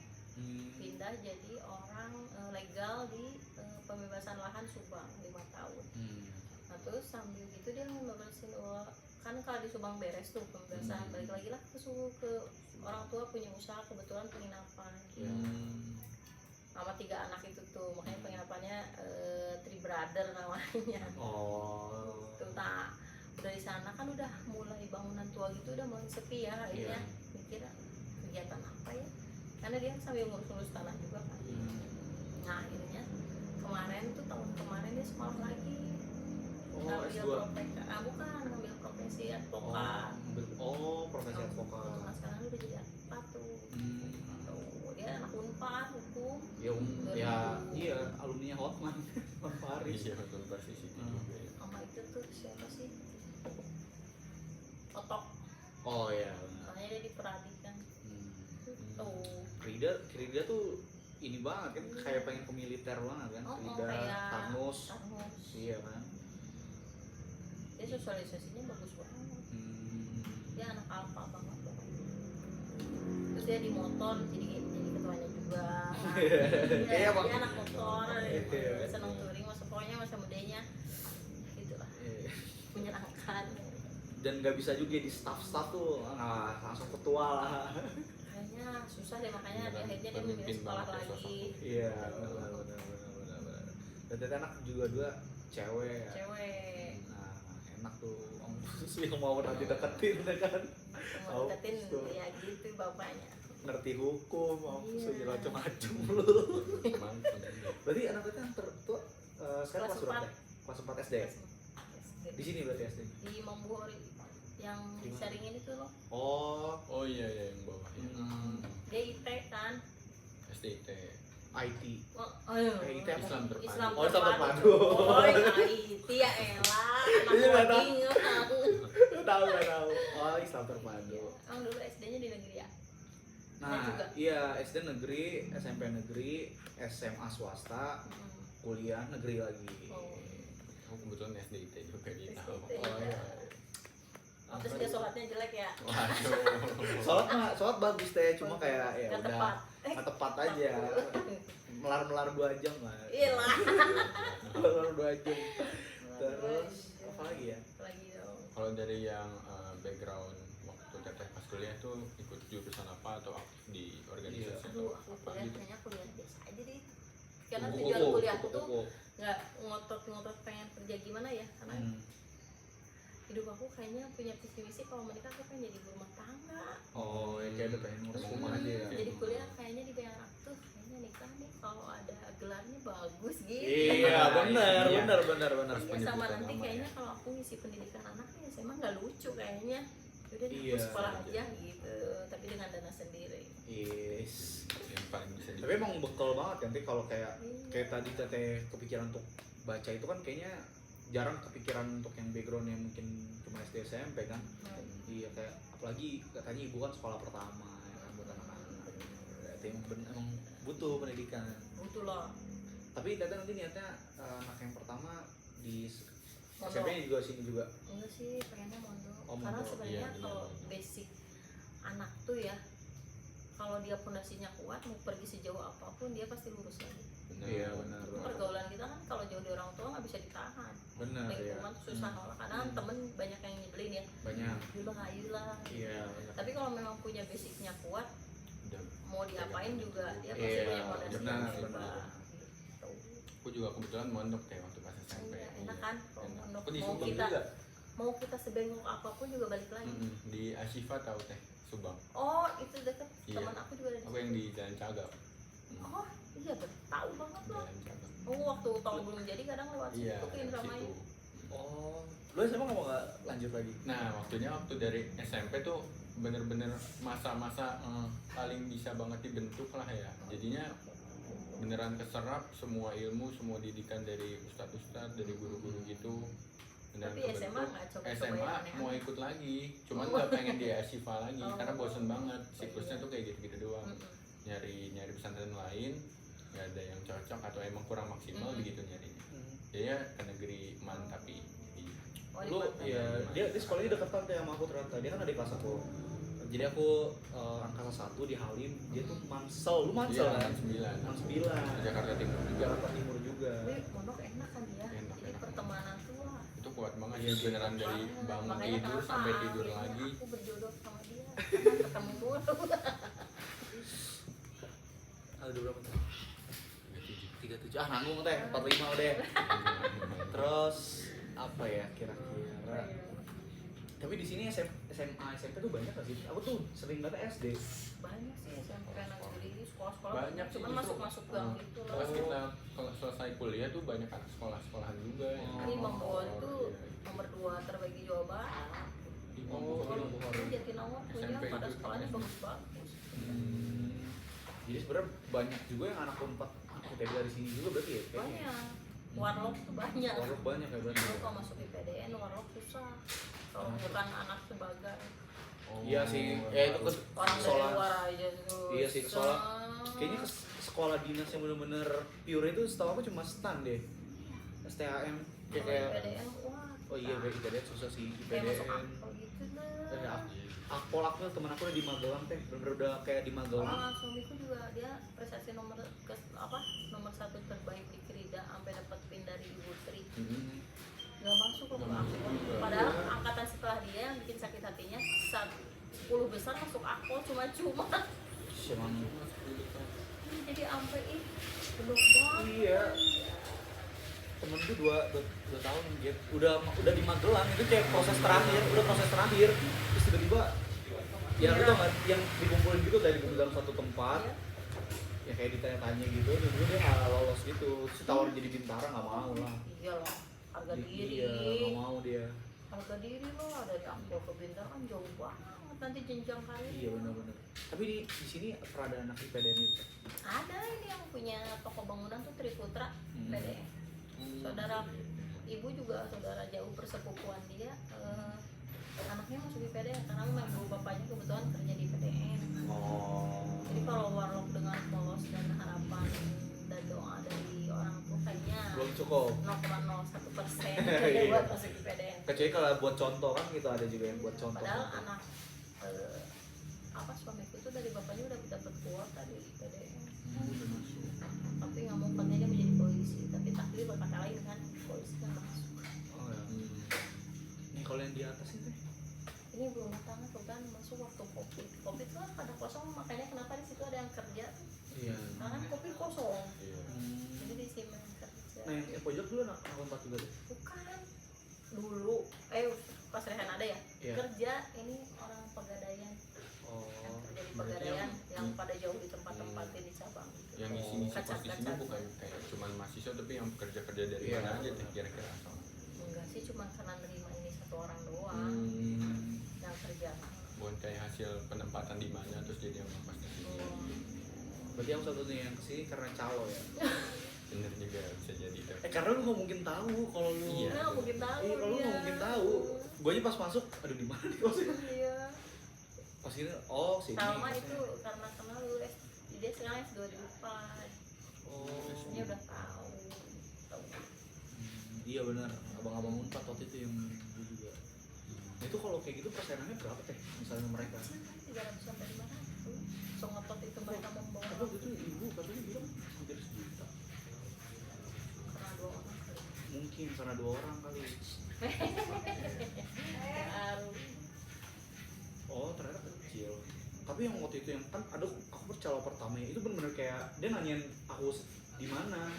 Pindah jadi orang legal di pembebasan lahan Subang 5 tahun. Nah terus sambil gitu dia ngeberesin uang, kan kalau di Subang beres tuh pembebasan, balik lagi lah ke orang tua punya usaha kebetulan penginapan. Sama 3 anak itu tuh, makanya penginapannya Three Brother namanya. Oh. Tuh nah udah di sana kan udah mulai bangunan tua gitu udah mulai sepi ya, akhirnya mikir kegiatan apa ya, karena dia sambil ngurus-ngurus tanah juga kan. Nah akhirnya kemarin tuh tahun kemarin dia sekolah lagi. Oh, Ngambil S2. bukan ngambil profesi advokat. Oh, profesi advokat. Nah, sekarang udah jadi advokat tuh. Tuh, dia anak Unpar hukum. Ya, iya, alumni Hotman. Paris. Iya betul persis itu juga ya. Sama itu tuh siapa sih? Otok. Oh iya. Makanya dia di Peradikan. Tuh. Krida tuh ini banget kan, kayak pengen ke militer banget kan. Krida, kayak Tarnus. Tarnus. Iya kan. Dia sosialisasinya bagus banget. Dia anak alfa banget loh. Terus dia di motor jadi ketuanya juga. Iya, Bang. Dia anak motor, Iya. dia seneng touring, pokoknya masa mudanya gitulah, Iya. menyenangkan. Dan nggak bisa juga di staff tuh, nah, langsung ketua lah. Kayaknya susah deh, makanya dia Beneran akhirnya dia pemimpin memilih sekolah banget ya lagi. sosoknya. Iya, benar. Dan ternyata anak juga dua cewek. Ya. Cewek. Nah, enak tuh. Om yang mau nanti deketin kan. Mau deketin tuh. ya gitu bapaknya. Ngerti hukum, om Iya. macam-macam lu. Mantap. Berarti anak kita yang tertua sekarang Kelas kelas berapa? 4. Teh? Kelas 4 SD. Di sini berarti SD. Di Mambuhori yang Di mana? disaringin itu loh. Oh, Oh iya ya yang bawah ya. Dia IT kan. SDT. IT. Oh, ayo. IT apa? Islam terpadu. Islam Oh, Islam terpadu. Oh, IT ya elah. Anak Iya, nggak tahu. coding. tahu. Oh, Islam terpadu. Emang dulu SD-nya di negeri ya? Nah, juga. iya SD negeri, SMP negeri, SMA swasta, kuliah negeri lagi. Oh. Aku kebetulan SDT juga di tahu. SDT. Oh iya. Oh, terus dia sholatnya jelek ya? Waduh. Sholat bagus teh, cuma kayak ya Nggak udah tepat. nggak tepat aja. Melar 2 jam lah. Iya lah. Melar 2 jam. Terus apa lagi ya? Lagi dong. Kalau dari yang background waktu teteh teh pas kuliah tuh ikut jurusan apa atau aktif di organisasi atau Aduh, aku apa kuliah gitu? kayaknya kuliah biasa aja deh. Karena Kupu-kupu, tujuan kuliahku tuh kupu-kupu. nggak ngotot pengen kerja gimana ya, karena hidup aku kayaknya punya visi misi kalau menikah aku pengen jadi ibu rumah tangga. Oh, ya kayak udah pengen ngurus rumah aja ya. Jadi kuliah kayaknya di bayang aku tuh kayaknya nikah nih kalau ada gelarnya bagus gitu. Iya, benar, Iya. benar, benar, benar. Iya, sama penyebutan nanti nama kayaknya ya. kalau aku ngisi pendidikan anaknya SMA nggak lucu kayaknya. Udah deh, Iya. aku sekolah aja gitu, tapi dengan dana sendiri. Yes. Yang paling bisa di Tapi emang bekal banget nanti kalau kayak tadi teteh kepikiran untuk baca itu kan kayaknya jarang kepikiran untuk yang background yang mungkin cuma SD SMP kan. Iya, kayak apalagi katanya ibu kan sekolah pertama ya kan buat anak-anak. Berarti emang butuh pendidikan. Butuh loh. Tapi teteh nanti niatnya anak yang pertama di Mondok. SMP juga sini juga. Enggak sih, pengennya mondok. Oh, Karena mondok. sebenarnya Iya, benar. kalau basic anak tuh ya, kalau dia pondasinya kuat, mau pergi sejauh apapun dia pasti lurus lagi. benar. Iya, benar. Pergaulan kita kan kalau jauh dari orang tua nggak bisa ditahan. Benar ya. Lingkungan tuh susah nolak karena kan temen banyak yang nyebelin ya. Banyak. Ayolah, ayolah. Iya, benar. Tapi kalau memang punya basicnya kuat, Udah. mau diapain juga dia pasti Iya, punya pondasi benar, yang kuat. benar. Gitu. Aku juga kebetulan mondok teh waktu pas SMP. Iya, enak kan? Kalau Enak. mondok Aku di mau Subang kita juga. mau kita sebengok apapun juga balik lagi. Di Ashifa tahu teh Subang. Oh, itu deket Iya. teman aku juga ada di Aku yang di Jalan Cagak. Oh, iya tahu banget loh. Jalan Cagak. Oh, waktu tol belum jadi kadang lewat Iya, situ ke Indramayu. situ. Oh, lu SMA nggak lanjut lagi? Nah, waktu dari SMP tuh bener-bener masa-masa paling bisa banget dibentuk lah ya. Jadinya beneran keserap semua ilmu, semua didikan dari ustadz-ustadz, dari guru-guru gitu. Beneran Tapi SMA kebentuk. nggak coba-coba SMA yang aneh-aneh? mau ikut lagi, cuman Oh. nggak pengen di Ashifa lagi Oh. karena bosen banget. Siklusnya tuh kayak gitu-gitu doang. Mm-mm. Nyari pesantren lain, nggak ada yang cocok atau emang kurang maksimal begitu nyarinya. Jadinya ke negeri Man tapi di Oh, di Lu Banten. ya dia sekolahnya deketan tuh sama aku ternyata. Dia kan ada di kelas aku. Jadi aku angkasa 1 di Halim, dia tuh Mansel. Lu Mansel Iya, kan? 9. Man 9. Jakarta Timur juga. Jakarta Timur juga. Tapi mondok enak kan ya. Enak, Jadi enak. pertemanan tuh wah. Itu kuat banget Iya, sih beneran dari banget. bangun Makanya tidur kenapa sampai tidur akhirnya lagi. Aku berjodoh sama dia. Karena ketemu mulu. Ada berapa tuh? 37. Ah, nanggung teh, 45 deh. Terus apa ya kira-kira? Tapi di sini SMA SMP tuh banyak gak sih? Aku tuh sering banget SD. Banyak sih SMP negeri di sekolah-sekolah. Banyak sih, Cuman justru. masuk-masuk gang gitu loh. Pas kita selesai kuliah tuh banyak anak sekolah-sekolahan juga yang Ini Mambawal itu iya. nomor 2 terbaik di Jawa Barat. Di Oh, Mambawal. iya. Kalau Jatinangor punya SMP pada itu sekolahnya namanya. bagus-bagus. Jadi sebenarnya banyak juga yang anak Unpad IPB dari sini juga berarti ya? Kayaknya. Banyak. Warlock tuh banyak. Warlock banyak ya berarti. Kalau kalau masuk IPDN warlock susah. Kalau bukan anak sebagai Oh, Iya sih, ya itu ke orang dari sekolah. luar aja tuh. Iya sih, ke sekolah. Kayaknya ke sekolah dinas yang bener-bener pure itu setahu aku cuma STAN deh. STAM kayak IPDN wah. oh iya IPDN susah sih Kayak masuk IPDN. akpol gitu lah. Akpol aku teman aku udah di Magelang teh, bener-bener udah kayak di Magelang. Suamiku juga dia prestasi nomor nomor 1 terbaik di Krida sampai dapat pin dari Ibu Tri. Gak masuk loh ke Nggak masuk akpol. juga. Padahal angkatan setelah dia yang bikin sakit hatinya 10 besar masuk akpol cuma Emang jadi sampai belum banget. iya. Temenku dua tahun gitu. Udah di Magelang itu kayak proses terakhir, terus tiba-tiba yang itu nggak yang dikumpulin gitu tadi dalam satu tempat. Iya. Ya kayak ditanya-tanya gitu, dan dia nggak lolos gitu. Terus tawarin jadi bintara nggak mau lah. Iya loh, harga diri. Iya, nggak mau dia. Harga diri loh dari Ampel ke Bintang kan jauh banget nanti jenjang karir. Iya benar-benar. Tapi di sini pernah ada anak IPDN itu. Ada ini yang punya toko bangunan tuh Triputra PDN. Saudara ibu juga saudara jauh persepupuan dia. Anaknya masuk di PDN karena memang ibu bapaknya kebetulan kerja di PDN. Oh. Jadi kalau warlock dengan polos dan harapan dan doa dari orang tua kayaknya Belum cukup. 0,01% buat masuk di PDN. Kecuali kalau buat contoh kan gitu ada juga yang buat contoh. Padahal anak suamiku tuh dari bapaknya udah dapat kuota di PDN. Udah masuk. Tapi nggak mau katanya dia menjadi polisi. Tapi takdir berkata lain kan polisi kan masuk. Oh ya. Nih kalau yang di atas itu Ini belum tangga kebetulan masuk masuk waktu kopi itu kan pada kosong, makanya kenapa di situ ada yang kerja, Iya. karena kan kopi kosong, Iya. jadi di sini yang kerja. Nah yang pojok dulu anak 4 juga deh. Bukan dulu, pas Rehan ada ya, Iya. kerja ini orang Pegadaian, Oh. yang kerja di Berarti Pegadaian, yang yang- pada jauh di tempat-tempat di cabang gitu. Yang ngisi-ngisi pos di sini Kacat-kacat. bukan kayak cuman mahasiswa tapi yang kerja-kerja dari Iya. mana aja tuh kira-kira asal. Enggak sih, cuma karena nerima ini satu orang doang yang kerja. Bukan kayak hasil penempatan di mana terus jadi yang pas di sini. Oh. Berarti aku satunya yang kesini karena calo ya. Bener juga bisa jadi tuh. Karena lu nggak mungkin tahu kalau lu. Iya. Nggak mungkin tahu. Iya, kalau lu dia. nggak mungkin tahu. Gue aja pas masuk, aduh di mana nih kosnya? Iya. Pas ini, oh sini. Sama itu karena kenal lu dia sekarang S2 di Unpad. Oh. Dia udah tahu. Iya benar, abang-abang Unpad waktu itu yang gue juga. Nah itu kalau kayak gitu persenannya berapa teh? Misalnya mereka. 300 sampai 500. So ngotot itu mereka membawa Apa gitu ibu katanya bilang hampir sejuta. karena 2 orang kali. Mungkin karena 2 orang kali. Baru. Oh ternyata kecil. Tapi yang waktu itu yang kan ada aku bercalo pertama itu bener-bener kayak dia nanyain aku di mana.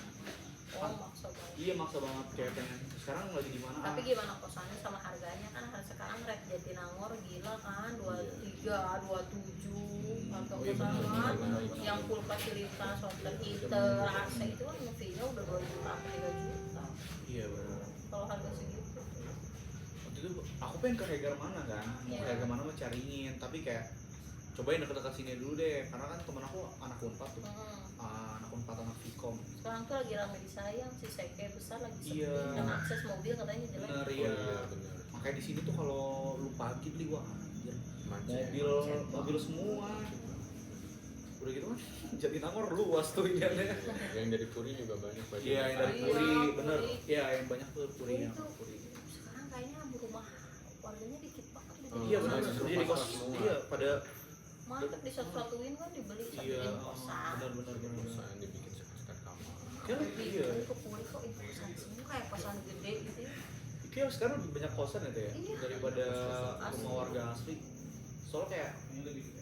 Oh, maksa banget. Iya maksa banget kayak pengen sekarang lagi di mana? Tapi gimana kosannya sama harganya kan sekarang rate Jatinangor gila kan 23, 27 harga Oh, iya, kosan benar, kan benar. yang full fasilitas, water heater, AC itu kan fee-nya udah 2 juta sampai 3 juta Iya benar. kalau harga segitu. Waktu itu aku pengen ke Hegar mana kan, mau ke Iya. Hegar mana mau cariin, tapi kayak cobain dekat-dekat sini dulu deh, karena kan temen aku anak Unpad tuh, anak Unpad anak Vkom. Sekarang tuh lagi rame disayang si Seke besar lagi sepi Iya. dan akses mobil katanya jelek. Bener Oh, ya. iya benar. Makanya di sini tuh kalau lu pagi beli wah anjir, Macet. mobil semua. Udah gitu kan, Jatinangor luas tuh idealnya. Yang dari Puri juga banyak banyak. Iya yang dari Iya, Puri, bener. Puri. Iya yang banyak tuh Puri yang Itu Puri. sekarang kayaknya rumah warganya dikit banget di Oh, Iya bener, benar, justru jadi kos, pasar semua. iya pada mantep di satu-satuin kan dibeli iya, satuin kosan. benar. Perusahaan dibikin sekat kamar. Kan iya. Ke Puri kok itu kosan semua kayak kosan gede gitu ya. Kayak sekarang banyak kosan ya tuh ya, Iya. daripada Asli. rumah warga asli. Soalnya kayak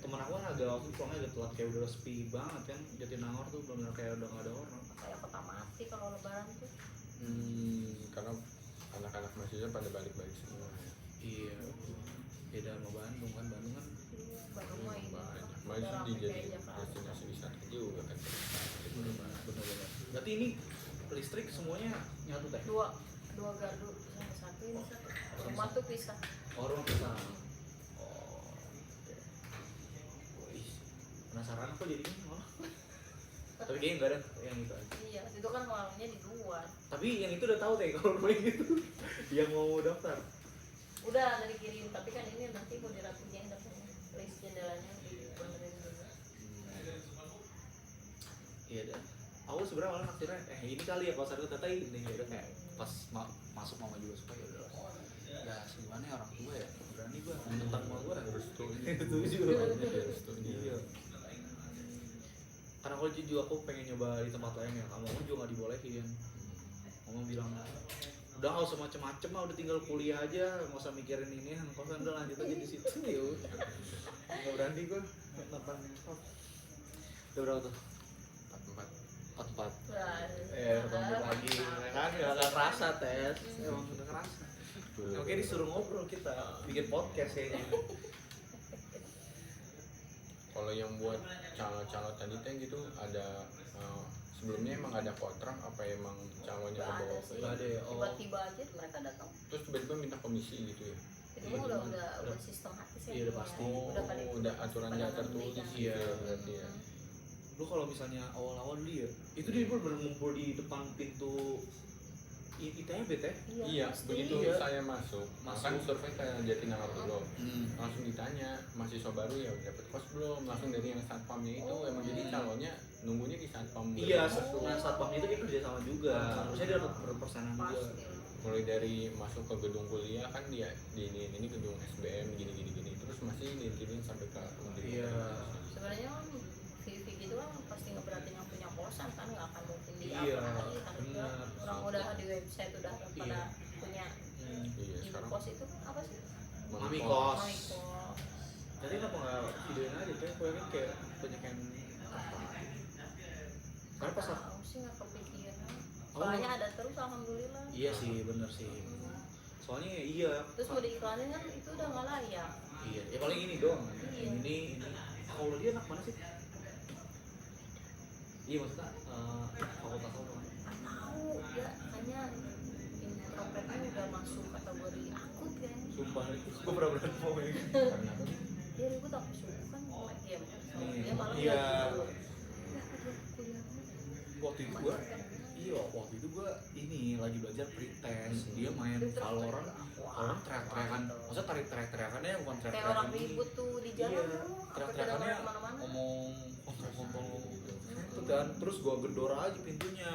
temen aku kan agak waktu itu pulangnya agak telat kayak udah sepi banget kan, Jatinangor tuh benar-benar kayak udah nggak ada orang. Kayak kota mati kalau lebaran tuh. Karena anak-anak mahasiswa pada balik-balik semua. Iya. Beda sama Bandung kan, Bandung kan. Iya, Bandung mah ini. Banyak. Udah Masih rame dijadi kayak Jakarta. destinasi wisata juga kan. Bener. Berarti ini listrik semuanya nyatu teh? Dua gardu sama satu ini satu. Rumah tuh pisah. Oh rumah kita. Oh. Oke. Wih, penasaran aku jadi ini malah. Tapi kayaknya nggak ada yang itu aja. Iya, itu kan warungnya di luar. Tapi yang itu udah tahu teh kalau rumah gitu. Yang mau daftar. Udah dari kirim, tapi kan ini nanti mau dirapiin datangnya. List jendelanya dibenerin juga. Iya dah. Aku sebenarnya malah naksirnya ini kali ya kalau saya tata ini ya udah kayak pas masuk mama juga suka ya udah. Ya gimana ya orang tua ya berani gua tentang mama gua Restu. Setuju. Restu. Iya. Karena aku juga aku pengen nyoba di tempat lain ya, kamu juga nggak dibolehin. Mama bilang udah nggak usah macem-macem lah, udah tinggal kuliah aja, nggak usah mikirin ini, kosan udah lanjut aja di situ ya. Nggak berani gua nantang. Udah berapa tuh? 44. Nah, Bangun lagi, ya kan? Gak kerasa tes, emang udah kerasa. Oke disuruh ngobrol kita, bikin podcast kayaknya. Kalau yang buat calon-calon tadi teh gitu ada sebelumnya emang ada kontrak apa emang calonnya Nggak ke bawah ada sih. Nggak ada ya? Oh. Tiba-tiba aja mereka datang. terus tiba-tiba minta komisi gitu ya? Itu Iya, mah udah. udah sistem hati sih. Iya, udah pasti. Udah aturannya tertulis kan. Iya. gitu ya berarti ya. Lu kalau misalnya awal-awal dia, itu dia bener ngumpul di depan pintu ITB teh. Iya, pasti. begitu Iya. saya masuk, kan survei ke Jatinangor dulu. Hmm. Langsung ditanya, mahasiswa baru ya udah dapet kos belum? Langsung dari yang satpamnya itu Oh. emang jadi calonnya nunggunya di satpam. Iya, nah satpam itu dia kerja sama juga. Harusnya dia dapat persenan juga. Pasti. Mulai dari masuk ke gedung kuliah kan dia di ini gedung SBM gini terus masih diintilin sampai ke Iya. Sebenarnya kan VV gitu kan pasti ngeberatin yang punya kosan kan nggak akan mungkin di Iya, harga. benar. Orang udah di website udah pada Iya. punya Iya ibu sekarang kos itu apa sih? Mami kos. Mami kos. Dan tadi kenapa nggak videoin aja teh? Gue yakin kayak banyak yang apa? Karena pas aku, aku sih nggak kepikiran. Soalnya ada terus alhamdulillah. iya sih bener sih. Soalnya iya. Terus mau diiklanin kan itu udah nggak layak. Iya, ya paling ini doang kan. Iya. Ini. Kalau dia anak mana sih? Iya maksudnya fakultas apa? Nggak tahu dia kayaknya introvert udah masuk kategori akut kan. Sumpah, gue pernah berantem sama ini. Karena apa? Dia ribut apa sih kan main game. Dia malah Iya. kuliah. Waktu itu gue ini lagi belajar pretest. Dia main Valorant, orang teriak-teriakan. Maksudnya teriak-teriakannya bukan Kayak teriak-teriakan orang ini. ribut tuh di jalan Iya, tuh. teriak-teriakannya Kemana-mana. ngomong kontol-kontol itu kan. Terus gue gedor aja pintunya.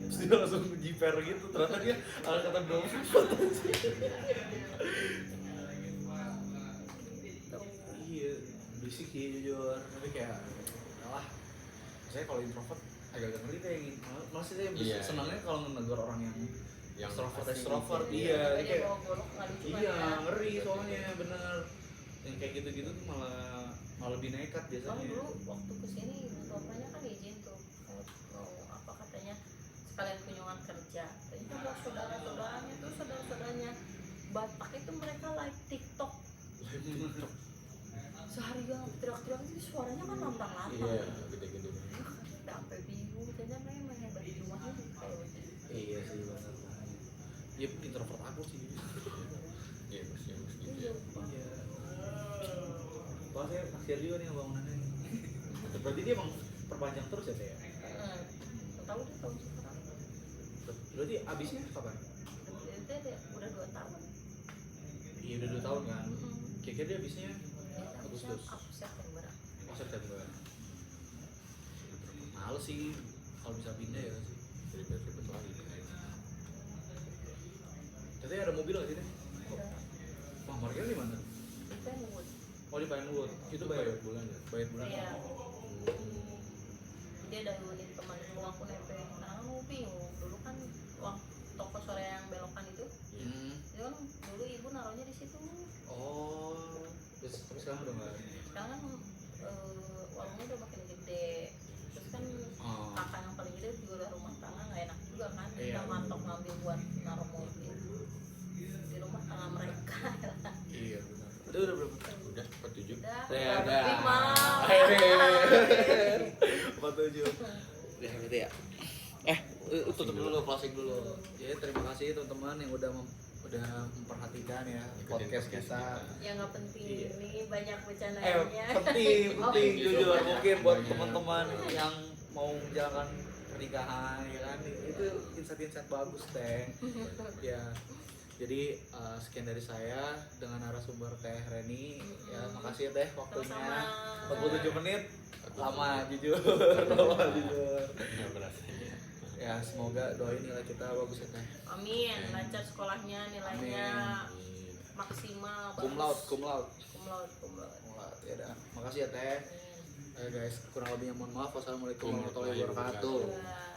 Terus dia langsung jiper gitu. Ternyata dia angkatan 24. Iya, berisik sih jujur. Tapi kayak lah. Saya kalau introvert agak ngeri kayak gini. Masih saya Iya. senangnya kalau negur orang yang extrovert asing extrovert gitu. iya. Dia Kayak bawa golok nggak lucu kan iya ya. ngeri soalnya bener. Yang kayak gitu-gitu tuh malah lebih nekat Soalnya biasanya. dulu waktu kesini bapaknya kan izin tuh mau apa katanya sekalian kunjungan kerja. Ternyata buat saudara-saudaranya Batak itu mereka live TikTok seharian teriak-teriak itu suaranya kan lantang-lantang. Iya, gede-gede. Kita sampai bingung. Ternyata mereka main baju rumahnya tuh kayak begitu. Iya sih benar. Ya introvert aku sih. Iya, mesti gitu Iya. ya. Iya. Wah saya kasihan juga nih bangunannya. Berarti dia emang perpanjang terus ya teh ya? Tahu dia tahun sekarang. Berarti abisnya kapan? Dia udah 2 tahun. Iya udah 2 tahun kan. Kira-kira dia abisnya Agustus. Agustus. September. Oh September. Males sih kalau bisa pindah ya sih. Ribet-ribet lagi. Tapi ada mobil nggak sih deh? Udah. Wah marketnya di mana? Di Penwood. Oh di Pinewood. Itu bayar bulan ya. bayar bulan. Iya. Dia udah ngunin temanku aku nempel. Karena aku bingung. Dulu kan waktu toko sore yang belokan itu kan dulu ibu naruhnya di situ. Oh. Terus tapi sekarang udah nggak. Sekarang kan warungnya udah makin gede. Terus kan kakak yang paling gede juga udah rumah tangga, nggak enak juga kan. Iya. Kita matok ngambil buat naruh mobil di rumah tangga mereka. Iya benar. Itu udah berapa? Udah 47. Udah, Ya, udah udah. lebih mal. 47. Ya berarti ya. Tutup dulu, closing dulu. Jadi terima kasih teman-teman yang udah memperhatikan ya podcast kita. Yang nggak penting Iya. ini banyak bercandanya. penting jujur mungkin buat teman-teman yang mau menjalankan pernikahan ya kan itu insight-insight bagus teh ya. Jadi sekian dari saya dengan narasumber Teh Reni ya, makasih ya Teh waktunya. 47 menit lama jujur. Lama jujur. Nggak berasa ya. Ya semoga doain nilai kita bagus ya Teh. Amin, lancar sekolahnya, nilainya Amin. maksimal. Cum laude, cum laude. Cum laude. Ya udah, makasih ya Teh. Amin. Guys, kurang lebihnya mohon maaf. Wassalamualaikum warahmatullahi wabarakatuh. Ya.